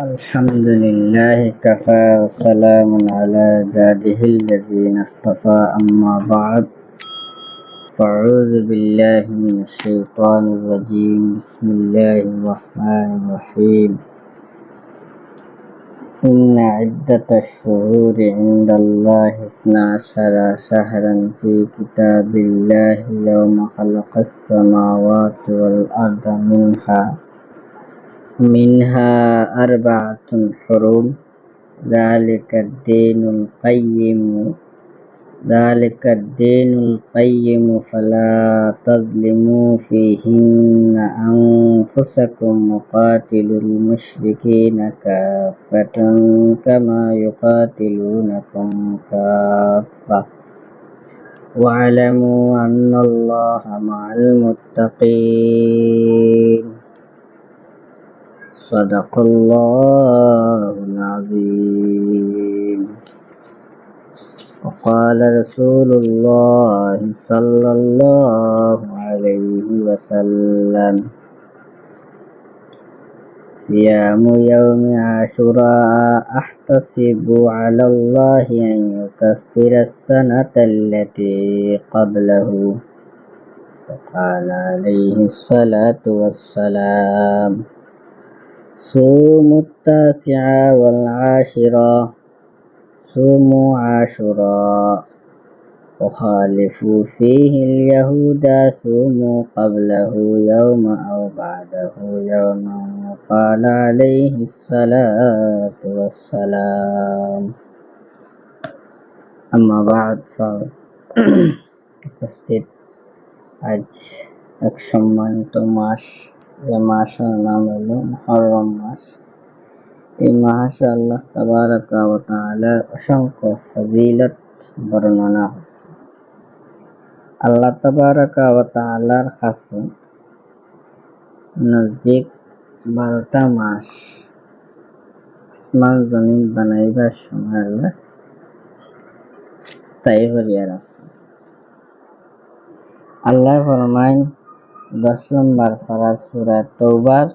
الحمد لله كفى وسلام على عباده الذين اصطفى أما بعد فأعوذ بالله من الشيطان الرجيم بسم الله الرحمن الرحيم إن عدة الشهور عند الله 12 شهرا في كتاب الله يوم خلق السماوات والأرض منها أربعة حرم ذلك الدين القيم فلا تظلموا فيهن أنفسكم وقاتلوا المشركين كافة كما يقاتلونكم كافة واعلموا أن الله مع المتقين صدق الله العظيم وقال رسول الله صلى الله عليه وسلم صيام يوم عاشوراء أحتسب على الله أن يكفر السنة التي قبله وقال عليه الصلاة والسلام صوموا التاسع والعاشرة صوموا عاشوراء وخالفوا فيه اليهود صوموا قبله يوم أو بعده يوما وقال عليه الصلاة والسلام أما بعد উপস্থিত আজ এক সম্মানিত মাস, যে মাসের নাম হলো মুহররম মাস। এই মাসে আল্লাহ তাবারাকা ওয়া তাআলার অসংখ্য ফজিলত বর্ণনা হয়েছে। আল্লাহ তাবারাকা ওয়া তাআলার কাছে নজদীক 12টা মাস আসমান জমিন বানাইবার সময় আল্লাহ স্থায়ী করিয়া রাখছে। আল্লাহ ফরমায় 10 নম্বর পারা সূরা তাওবার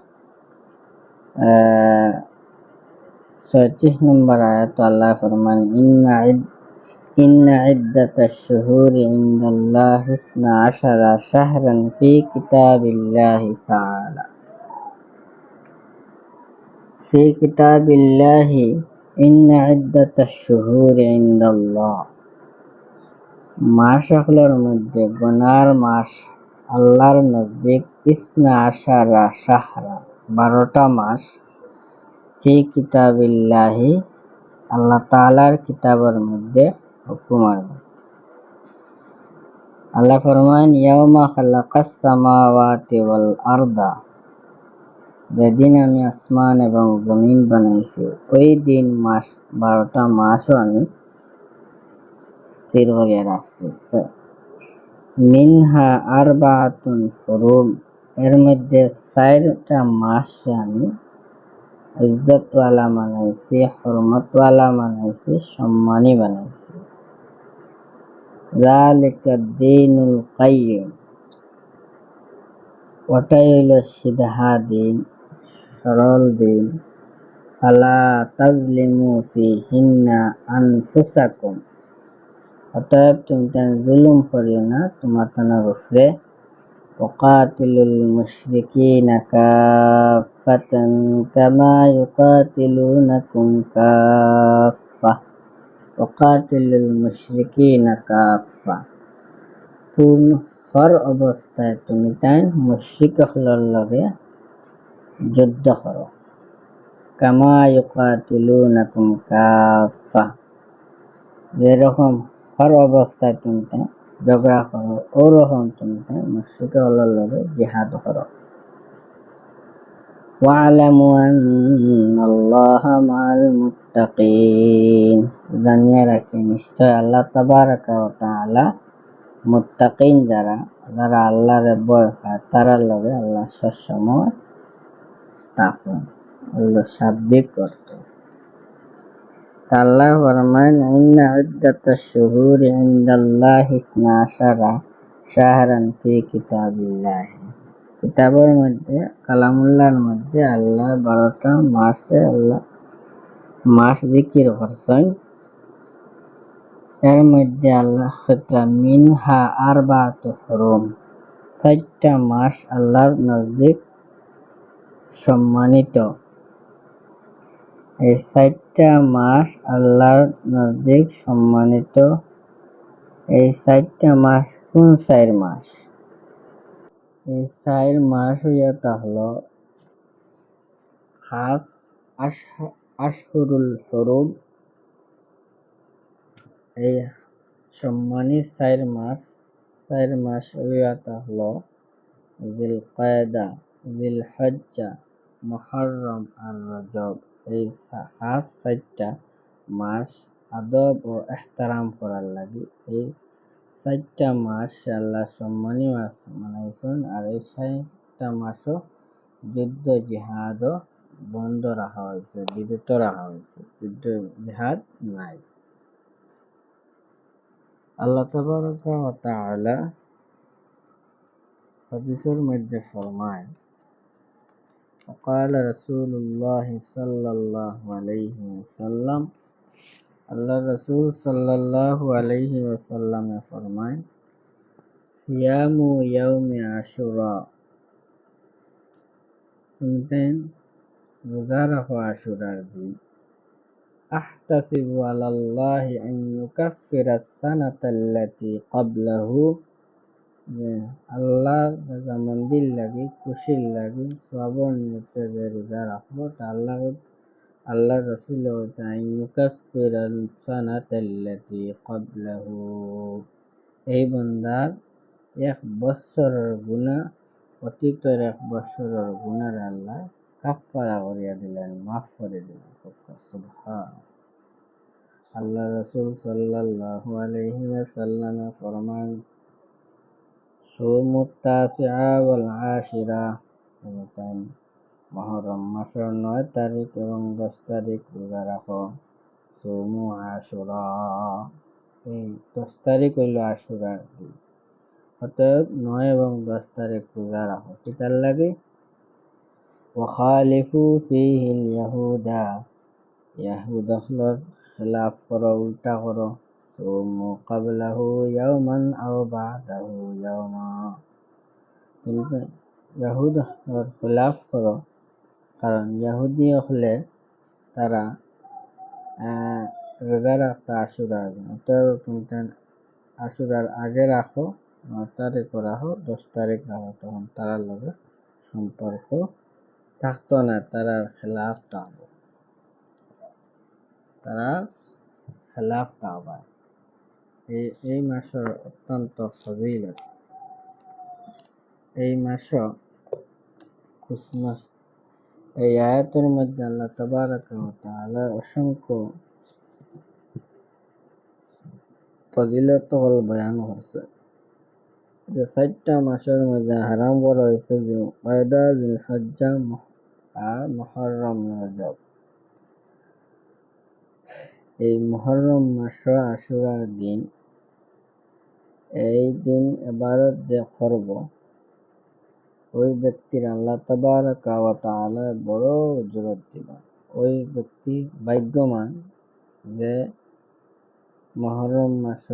36 নম্বর আয়াত আল্লাহ ফরমান ইন্না ইদ্দাতাশ শুহুরি ইনদাল্লাহি 12 শাহরান ফি কিতাবিল্লাহি তাআলা ফি কিতাবিল্লাহি ইন্না ইদ্দাতাশ শুহুরি ইনদাল্লাহ মাসগুলোর মধ্যে গুনার মাস আল্লাহর নজদীক 12 শাহরা 12টা মাস ফি কিতাবিল্লাহি আল্লাহ তাআলার কিতাবের মধ্যে হুকুম আছে। আল্লাহ ফরমান ইয়াউমা খালাকাস সামাওয়াতি ওয়াল আরদা, যেদিন আমি আসমান এবং জমিন বানাইছি ওই দিন 12টা মাসও আমি স্থির করিয়া রাখছি। মিনহা আরবাআতুন হুরুম, এর মধ্যে 4টা মাস আমি ইজ্জতওয়ালা বানাইছি, হরমতওয়ালা বানাইছি, সম্মানী বানাইছি। যালিকাদ দীনুল কাইয়্যিম, ওটাই হইল সিধা দিন, সরল দিন। ফালা তাজলিমু ফিহিন্না আনফুসাকুম, অতএব তুমি জুলুম করিও না তোমার উপরে। ওয়াকাতিলুল মুশরিকিনা কাফাতান কামা ইউকাতিলুনাকুম কাফা ওয়াকাতিলুল মুশরিকিনা কাফা, হর অবস্থায় তুমি মুশরিকদের লগে যুদ্ধ করো। কামা ইউকাতিলুনাকুম কাফা, যেরকম হর অবস্থায় তুমি ঝগড়া করো ওরকম তুমি মুশরিকদের লগে জিহাদ করো। ওয়ালামু আন্নাল্লাহা মাআল মুত্তাকিন, জানিয়ে রাখি নিশ্চয় আল্লাহ তাবারাকা ওয়া তাআলা মুত্তাকিন যারা আল্লাহর ভয় করে তারার লগে আল্লাহ সবসময় থাকেন, আল্লাহ শাব্দিক করতে। আল্লাহ ফরমান ইন্না ইদ্দাতাশ শুহুরি ইনদাল্লাহি 12 শাহরান ফি কিতাবিল্লাহ, কিতাবের মধ্যে কালামুল্লাহর মধ্যে আল্লাহ 12টা মাসে আল্লাহ মাস জিকির করছেন। এর মধ্যে আল্লাহ মিনহা আরবাতু হুরুম, 4টা মাস আল্লাহর নজদিক সম্মানিত। এই 4টা মাস আল্লাহর নজদিক সম্মানিত। এই 4টা মাস কোন 4 মাস? এই 4 মাস হইয়া হলো খাস আশহুরুল হুরুম। এই সম্মানিত 4 মাস হইয়া হলো জিলকায়দা, জিলহজ্জা, মুহররম আর রজব। এই খাস 4টা মাস আদব ও এহতারাম করার লাগি এই 4টা মাস আল্লাহ সম্মানী মাস বানাইছেন। আর এই 4টা মাসও যুদ্ধ জিহাদও বন্ধ রাখা হয়েছে, বিরত রাখা হয়েছে, যুদ্ধ জিহাদ নাই। আল্লাহ তাবারাকা ওয়া তাআলা হাদিসের মধ্যে ফরমায়, وقال رسول الله صلى الله عليه وسلم, আল্লাহ রাসূল সাল্লাল্লাহু আলাইহি ওয়াসাল্লামে ফরমায়, সিয়ামু ইয়াউমি আশুরা, শুনতেন রোজা রাখো আশুরার দিন। আহতাসিবু আলাল্লাহি আন ইউকাফফিরাস সানাতাল্লাতী ক্বাবলাহু, আল্লাহর রাজামন্দির লাগি, খুশির লাগি, সবর নিয়তে যে রোজা রাখবো তা আল্লাহ রসুল আন ইউকাফফিরাস সানাতাল্লাতী ক্বাবলাহু, এই বান্দার 1 বৎসরের গুনাহ, অতীতের 1 বৎসরের গুনাহ আল্লাহ কাফফারা করিয়া দিলেন, মাফ করে দিলেন। সুবহান। আল্লাহ রাসূল সাল্লাল্লাহু আলাইহি ওয়াসাল্লাম ফরমান, সুমুত তাসিআ ওয়াল আশিরা, মুহররম মাসের 9 তারিখ এবং 10 তারিখ রোজা রাখো। সুমু আশুরা, এই 10 তারিখ হইল আশুরার দিন। অতএব 9 এবং 10 তারিখ রোজা রাখো। কিতার লাগে? ওয়াখালিফু ফীহিল ইয়াহুদা, ইয়াহুদহলর খিলাফ করো, উল্টা করো। সুমু ক্বাবলাহু ইয়াওমান আও বা'দাহু ইয়াওমা, কিন্তু ইয়াহুদহলর খিলাফ করো, কারণ ইহুদি হলে তারা রোজা রাখতো আশুরার দিন। অতএব তুমি আশুরার আগে রাখো, 9 তারিখও রাখো, 10 তারিখ রাখো, তখন তারার লগে সম্পর্ক থাকতো না, তারার খেলাফ থাকবো, তারা খেলাফ থাকবে। এই মাসের অত্যন্ত ফজিলত। এই মাসও ক্রিসমাস। এই আয়াতের মধ্যে আল্লাহ তাবারাকা ওয়া তাআলা অসংখ্য ফজিলত বয়ান করছে। যে 4টা মাসের মধ্যে হারাম করা হয়েছে জিলকায়দা, জিলহজ্জা আর মুহররম, রজব। এই মুহররম মাস আশুরার দিন, এই দিন ইবাদত যে করব, ওই ব্যক্তির আল্লাহ তাবারাকা ওয়া তাআলা বড় উজরত দিবেন। ওই ব্যক্তি ভাগ্যবান যে মুহররম মাস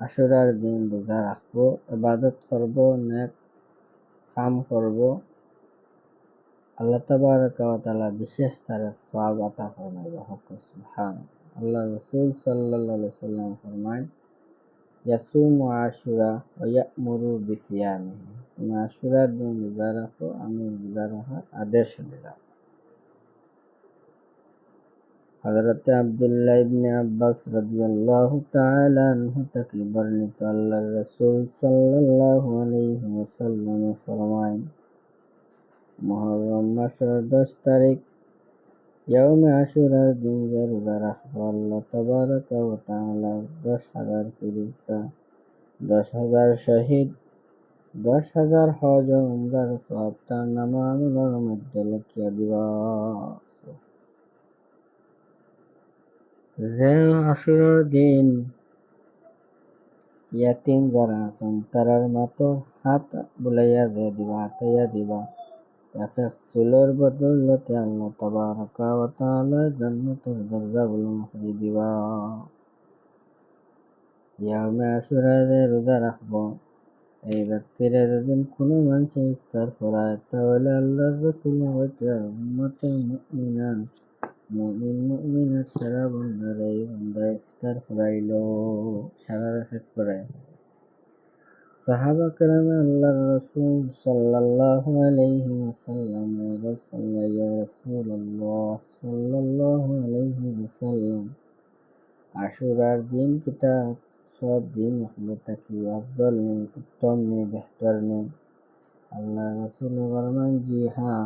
আশুরার দিন রোজা রাখবো, ইবাদত করব, নেক কাম করব, আল্লাহ তাবারাকা ওয়া তাআলা বিশেষ তার সওয়াব আতা ফরমাইবে। সুবহান। আল্লাহ রাসূল সাল্লাল্লাহু আলাইহি ওয়াসাল্লাম ফরমায়, ইয়াসুমু আশুরা ওয়া ইয়া'মুরু বিসিয়ামিহি, তুমি আশুরার দিন রোজা রাখো, আমি রোজা রাখার আদেশ দিলাম। হযরত আব্দুল্লাহ ইবনে আব্বাস রাদিয়াল্লাহু তাআলা আনহু থেকে বর্ণিত, আল্লাহর রাসূল সাল্লাল্লাহু আলাইহি ওয়াসাল্লাম ফরমায়, মুহররম মাসের 10 তারিখ ইয়াউমে আশুরার দিন যে রোজা রাখবো, আল্লাহ তাবারাকা ওয়া তাআলা 10,000 ফেরেশতা, 10,000 শহীদ, 10,000 হজ ও উমরার সওয়াব তার নামাআমলের মধ্যে লিখিয়া দিবা। যে আশুরার দিন ইয়াতিম যারা আছেন তারার মতো হাত বুলাইয়া দিবা, হাতাইয়া দিবা। এক চুলের বদৌলতে আল্লাহ তাবারাকা ওয়া তাআলা জান্নাতের দরজাগুলো খুলে দিবা। ইয়াউমে আশুরাতে রোজা রাখবো, এই ব্যক্তিরা যেদিন কোনো মানুষ ইফতার করায় তাহলে আল্লাহর রাসূল হইতে উম্মতে মুমিনাত সারা বান্দারে এই বান্দা ইফতার করাইলো, সারা শেষ করায়। সাহাবা কেরামে আল্লাহর রাসূল সাল্লাল্লাহু আলাইহি ওয়াসাল্লাম ইয়া রাসূলুল্লাহ সাল্লাল্লাহু আলাইহি ওয়াসাল্লাম, আশুরার দিন কিতা সব দিন হলো থাকি আফজল নেই, উত্তম নেই, বেহতর নেই? আল্লাহর রাসূল ফরমান, জি হ্যাঁ,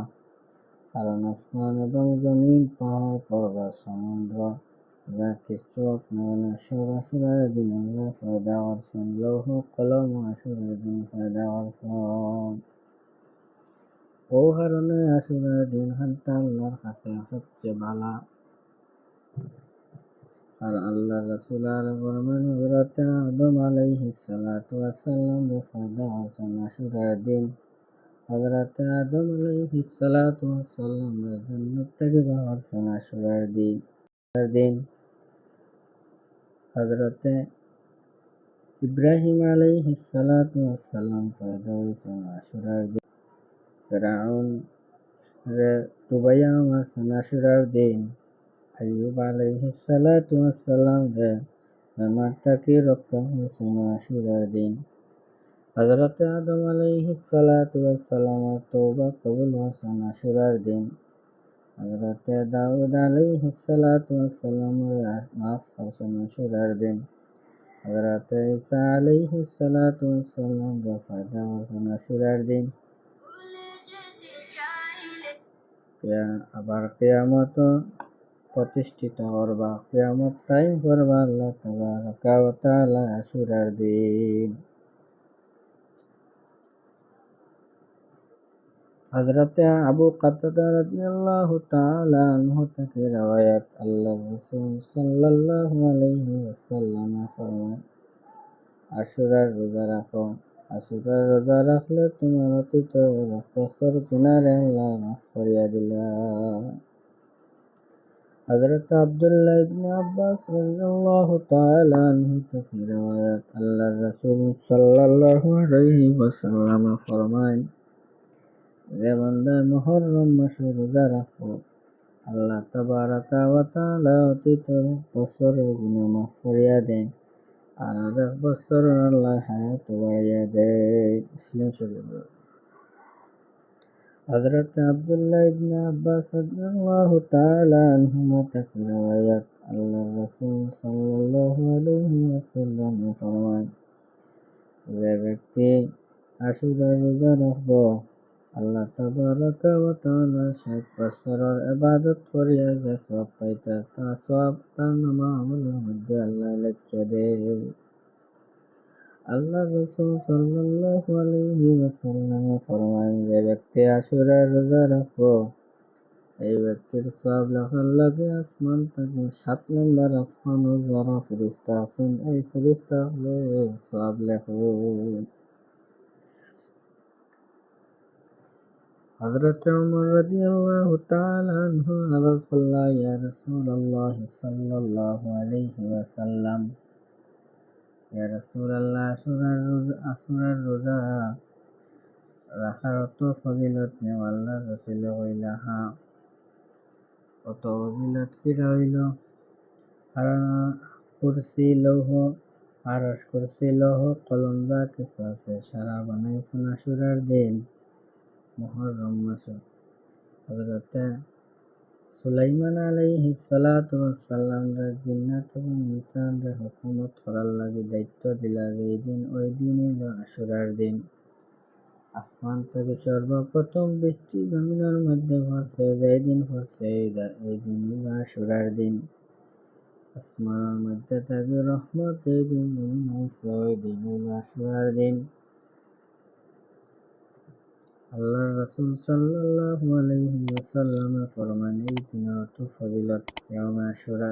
কারণ আসমান এবং জমিন, পাহাড় পর্বত সমুদ্র যা কিছু আপনারা সব আশুরার দিন আল্লাহ পয়দা করছেন। লৌহ কলম আশুরার দিন পয়দা করছেন। ও কারণে আশুরার দিন হান্তা আল্লাহর কাছে সবচেয়ে ভালো। আর আল্লাহ রাসূল আর ফরমান, হযরত আদম আলাইহিস সালাতু ওয়াস সালাম পয়দা করছেন আশুরার দিন। হযরত আদম আলাইহিস সালাতু ওয়াস সালাম জান্নাত থেকে বের হচ্ছেন আশুরার দিন। হযরত ইব্রাহিম আলাইহিস সালাতু ওয়াস সালাম পয়দা হয়েছেন আশুরার দিন। ফিরআউন রে ডুবাইয়া মারছেন আশুরার দিন। আইয়ুব আলাইহিস সালাতু ওয়াস সালাম রে বেমার থেকে রক্ষা হয়েছেন আশুরার দিন। হযরত আদম আলাইহিস সালাতু ওয়াস সালামের তওবা কবুল হয়েছেন আশুরার দিন। হযরত দাউদ আলাইহিস সালাতু ওয়াস সালাম মাফ করছেন আশুরার দিন। হযরত ঈসা আলাইহিস সালাতু ওয়াস সালাম পয়দা হয়েছেন আশুরার দিন। আবার কিয়ামত প্রতিষ্ঠিত করবা, কিয়ামত কায়েম করবা আল্লাহ তাবারাকা ওয়া তাআলা আশুরার দিন। হযরত আবু কাতাদা রাদিয়াল্লাহু তাআলা আনহু থেকে রওয়ায়াত, আল্লাহর রাসূল সাল্লাল্লাহু আলাইহি ওয়াসাল্লাম ফরমান, আশুরার রোজা রাখো, আশুরার রোজা রাখলে তোমার অতীত বছর গুনাহ আল্লাহ মাফ করিয়া দিলা। হযরত আব্দুল্লাহ ইবনে আব্বাস রাদিয়াল্লাহু তাআলা আনহু থেকে রওয়ায়াত, আল্লাহর রাসূল সাল্লাল্লাহু আলাইহি ওয়াসাল্লাম ফরমান, যে বান্দা মুহররম মাসে রোজা রাখো, আল্লাহ তাবারাকা ওয়া তাআলা অতীত বছরের গুনাহ মাফ করিয়া দেন আর এক বছর আল্লাহ হায়াত বাড়াইয়া দেয়। মুসলিম শরীফ। হযরত আব্দুল্লাহ ইবনে আব্বাস রাদিয়াল্লাহু তাআলা আনহুমা থেকে রওয়ায়াত, আল্লাহর রাসূল সাল্লাল্লাহু আলাইহি ওয়াসাল্লাম ফরমান, যে ব্যক্তি আশুরার রোজা রাখবো, আল্লাহ তাবারাকা ওয়া তাআলা ৬০ বছরের ইবাদত করিয়া যে সওয়াব পাইতা তা সওয়াব তার নামামলের মধ্যে আল্লাহ লিখে দেয়। আল্লাহর রাসূল সাল্লাল্লাহু আলাইহি ওয়াসাল্লাম ফরমান, যে ব্যক্তি আশুরার রোজা রাখবো, এই ব্যক্তির সওয়াব লেখার লাগে আসমান থেকে ৭ নম্বর আসমানে যারা ফেরেশতা আছেন, এই ফেরেশতাগুলো সওয়াব লেখেন। হযরত ওমর রাদিয়াল্লাহু তাআলা আনহু আরজ করলেন, ইয়া রাসূলুল্লাহ সাল্লাল্লাহু আলাইহি ওয়াসাল্লাম, ইয়া রাসূলুল্লাহ, আশুরার রোজা রাখার অত ফজিলত নেই। আল্লাহর রাসূল কইলা, হ্যাঁ, অত ফজিলত কিরা হইল? কারণ কুরসি লৌহ, আরশ, কুরসি লৌহ কলম যা কিছু আছে সারা বানাইছেন আশুরার দিন, মুহররম মাসে। হযরত সুলাইমান আলাইহিস সালাতু ওয়াস সালাম রে জিন্নাত এবং ইনসান রে হুকুমত করার লাগি দায়িত্ব দিলা যে এই দিন, ওই দিন হইল আশুরার দিন। আসমান থেকে সর্বপ্রথম বৃষ্টি জমিনের মধ্যে পড়ছে যেই দিন পড়ছে, এই দিন হইল আশুরার দিন। আসমানের মধ্যে থেকে রহমত যেই দিন নামছে, ওই দিন হইল আশুরার দিন। আল্লাহর রাসূল সাল্লাল্লাহু আলাইহি ওয়াসাল্লাম ফরমান, এই দিনের অত ফজিলত ইয়াউমে আশুরা।